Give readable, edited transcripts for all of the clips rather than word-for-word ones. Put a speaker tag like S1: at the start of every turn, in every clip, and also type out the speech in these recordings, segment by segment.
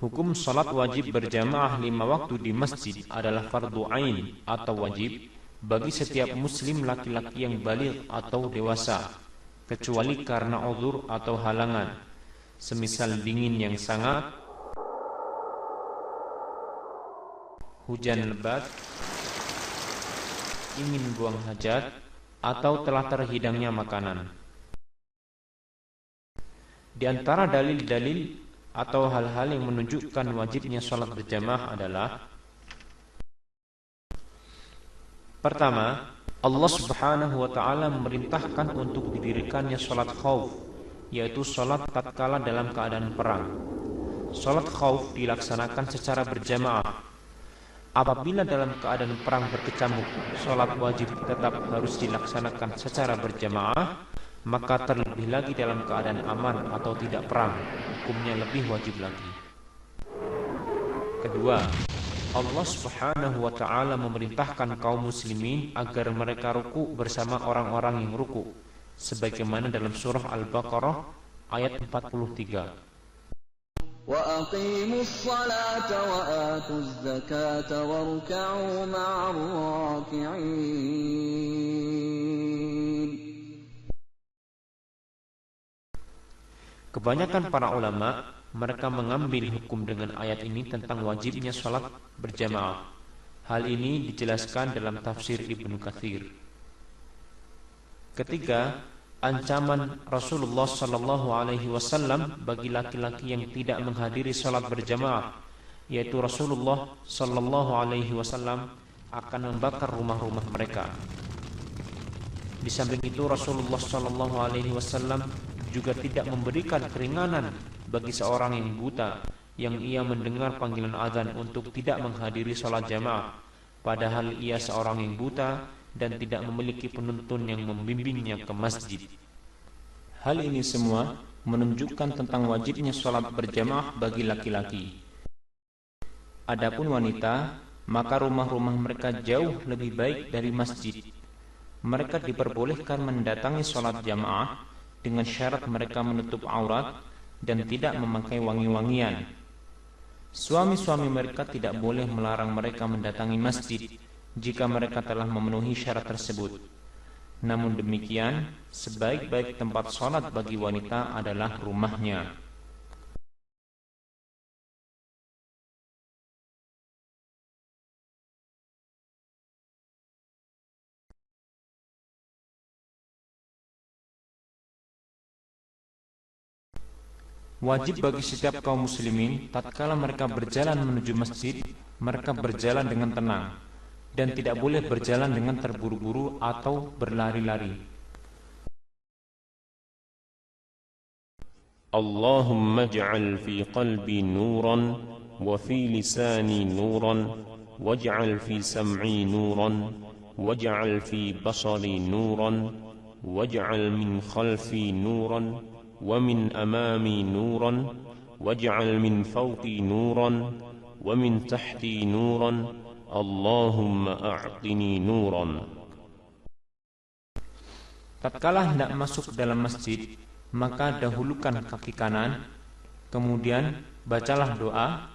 S1: Hukum salat wajib berjamaah 5 waktu di masjid adalah fardu ain atau wajib bagi setiap muslim laki-laki yang baligh atau dewasa, kecuali karena uzur atau halangan, semisal dingin yang sangat, hujan lebat, ingin buang hajat, atau telah terhidangnya makanan. Di antara dalil-dalil atau hal-hal yang menunjukkan wajibnya sholat berjamaah adalah: pertama, Allah Subhanahu wa ta'ala memerintahkan untuk didirikannya sholat khauf, yaitu sholat tatkala dalam keadaan perang. Sholat khauf dilaksanakan secara berjamaah. Apabila dalam keadaan perang berkecamuk, sholat wajib tetap harus dilaksanakan secara berjamaah, maka terlebih lagi dalam keadaan aman atau tidak perang, hukumnya lebih wajib lagi. Kedua, Allah Subhanahu wa ta'ala memerintahkan kaum muslimin agar mereka ruku bersama orang-orang yang ruku, sebagaimana dalam surah Al-Baqarah ayat 43.
S2: وَأَقِيمُوا الصَّلَاةَ وَآتُوا الزَّكَاةَ وَارْكَعُوا مَعَ الرَّاكِعِينَ.
S1: Kebanyakan para ulama mereka mengambil hukum dengan ayat ini tentang wajibnya sholat berjamaah. Hal ini dijelaskan dalam tafsir Ibnu Katsir. Ketiga, ancaman Rasulullah sallallahu alaihi wasallam bagi laki-laki yang tidak menghadiri sholat berjamaah, yaitu Rasulullah sallallahu alaihi wasallam akan membakar rumah-rumah mereka. Di samping itu, Rasulullah sallallahu alaihi wasallam juga tidak memberikan keringanan bagi seorang yang buta yang ia mendengar panggilan azan untuk tidak menghadiri sholat jamaah, padahal ia seorang yang buta dan tidak memiliki penuntun yang membimbingnya ke masjid. Hal ini semua menunjukkan tentang wajibnya sholat berjamaah bagi laki-laki. Adapun wanita, maka rumah-rumah mereka jauh lebih baik dari masjid. Mereka diperbolehkan mendatangi sholat jamaah dengan syarat mereka menutup aurat dan tidak memakai wangi-wangian. Suami-suami mereka tidak boleh melarang mereka mendatangi masjid jika mereka telah memenuhi syarat tersebut. Namun demikian, sebaik-baik tempat sholat bagi wanita adalah rumahnya. Wajib bagi setiap kaum muslimin tatkala mereka berjalan menuju masjid, mereka berjalan dengan tenang dan tidak boleh berjalan dengan terburu-buru atau berlari-lari.
S3: Allahumma ij'al fi qalbi nuran wa fi lisani nuran waj'al fi sam'i nuran waj'al fi basari nuran waj'al min khalfi nuran ومن أمامي نورا واجعل من فوقي نورا ومن تحتي نورا اللهم أعطني نورا.
S1: Tatkala hendak masuk dalam masjid, maka dahulukan kaki kanan, kemudian bacalah doa,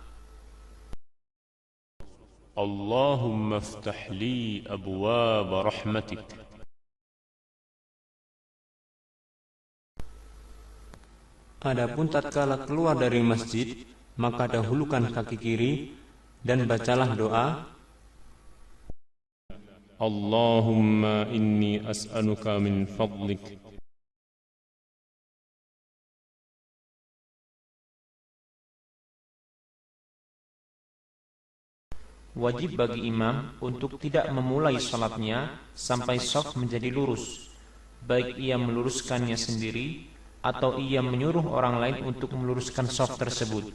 S3: Allahumma aftah li abwaab rahmatik.
S1: Adapun tatkala keluar dari masjid, maka dahulukan kaki kiri dan bacalah doa,
S3: Allahumma inni as'aluka min fadlik.
S1: Wajib bagi imam untuk tidak memulai salatnya sampai shaf menjadi lurus, baik ia meluruskannya sendiri atau ia menyuruh orang lain untuk meluruskan shaf tersebut.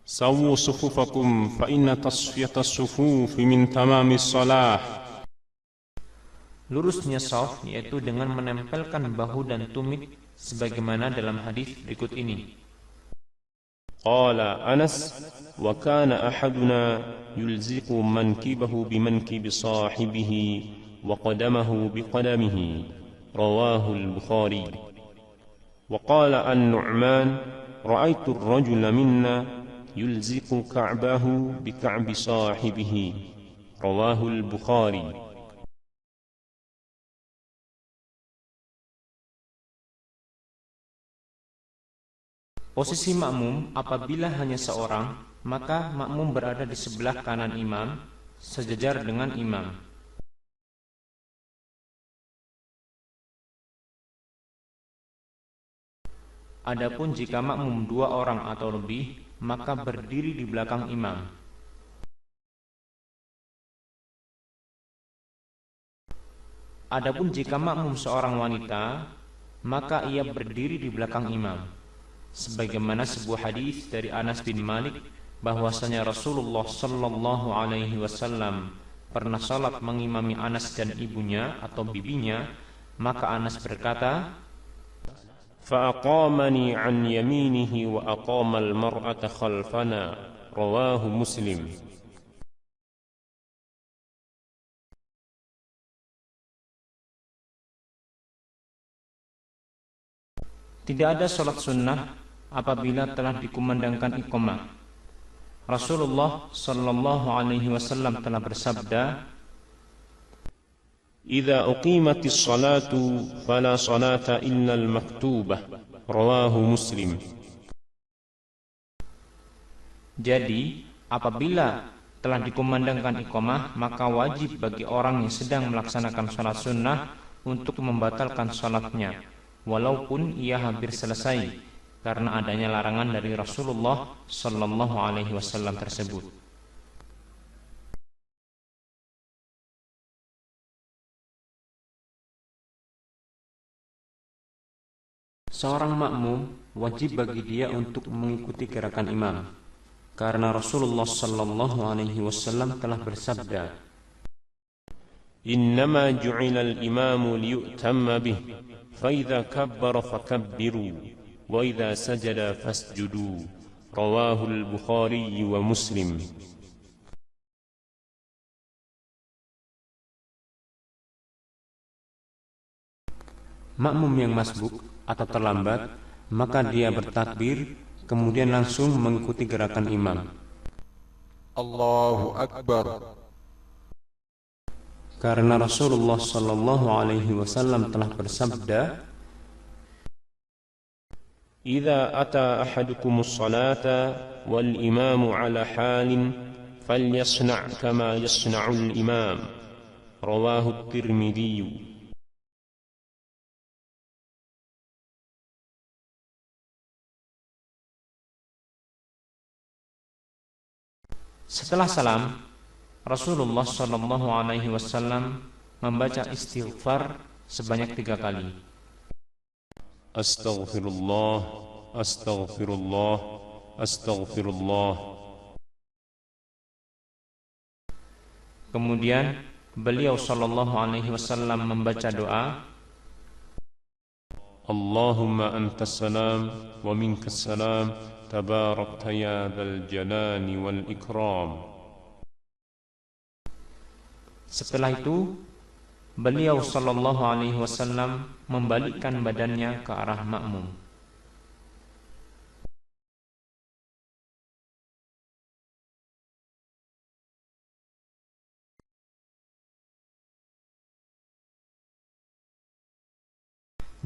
S3: Sawwu sufufakum fa inna tasfiyata as-sufufi min tamamis salah.
S1: Lurusnya shaf yaitu dengan menempelkan bahu dan tumit sebagaimana dalam hadis berikut ini.
S3: Qala Anas wa kana ahaduna yulziqu mankibahu bimankibi sahibihi wa qadamahu biqadamihi rawahu al-Bukhari. وقال النعمان رأيت الرجل منا يلزق كعبه بكعب صاحبه رواه البخاري.
S1: Posisi makmum apabila hanya seorang, maka makmum berada di sebelah kanan imam, sejajar dengan imam. Adapun jika makmum 2 orang atau lebih, maka berdiri di belakang imam. Adapun jika makmum seorang wanita, maka ia berdiri di belakang imam. Sebagaimana sebuah hadis dari Anas bin Malik bahwasanya Rasulullah sallallahu alaihi wasallam pernah salat mengimami Anas dan ibunya atau bibinya, maka Anas berkata,
S3: فأقامني عن يمينه وأقام المرأة خلفنا رواه مسلم.
S1: tidak ada salat sunnah apabila telah dikumandangkan iqamah. Rasulullah sallallahu alaihi wasallam telah bersabda,
S3: إذا أقيمت الصلاة فلا صلاة إلا المكتوبة رواه مسلم.
S1: jadi apabila telah dikumandangkan iqamah, maka wajib bagi orang yang sedang melaksanakan salat sunnah untuk membatalkan salatnya, walaupun ia hampir selesai, karena adanya larangan dari Rasulullah sallallahu alaihi wasallam tersebut. Seorang makmum wajib bagi dia untuk mengikuti gerakan imam, karena Rasulullah sallallahu alaihi wasallam telah bersabda,
S3: إنما جعل الإمام ليؤتم به فإذا كبر فكبروا وإذا سجد فاسجدوا رواه البخاري ومسلم.
S1: makmum yang masbuk atau terlambat, maka dia bertakbir, kemudian langsung mengikuti gerakan imam.
S4: Allahu Akbar.
S1: Karena Rasulullah sallallahu alaihi wasallam telah bersabda,
S3: إذا أتى أحدكم الصلاة والإمام على حال فليصنع كما يصنع الإمام رواه الترمذي.
S1: Setelah salam, Rasulullah sallallahu alaihi wasallam membaca istighfar sebanyak 3 kali.
S3: Astaghfirullah, astaghfirullah, astaghfirullah.
S1: Kemudian beliau sallallahu alaihi wasallam membaca doa,
S3: Allahumma antas salam wa minkas salam tabarakta ya dzal jalali wal ikram.
S1: Setelah itu beliau sallallahu alaihi wasallam membalikkan badannya ke arah makmum.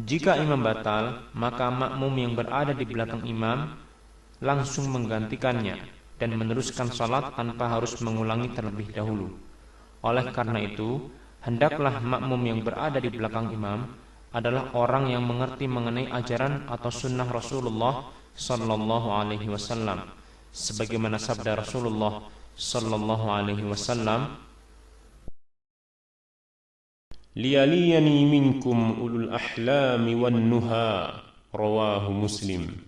S1: Jika imam batal, maka makmum yang berada di belakang imam langsung menggantikannya dan meneruskan salat tanpa harus mengulangi terlebih dahulu. Oleh karena itu, hendaklah makmum yang berada di belakang imam adalah orang yang mengerti mengenai ajaran atau sunnah Rasulullah sallallahu alaihi wasallam, sebagaimana sabda Rasulullah sallallahu alaihi wasallam,
S3: liyaliyani minkum ulul ahlami wan nuha rawahu Muslim.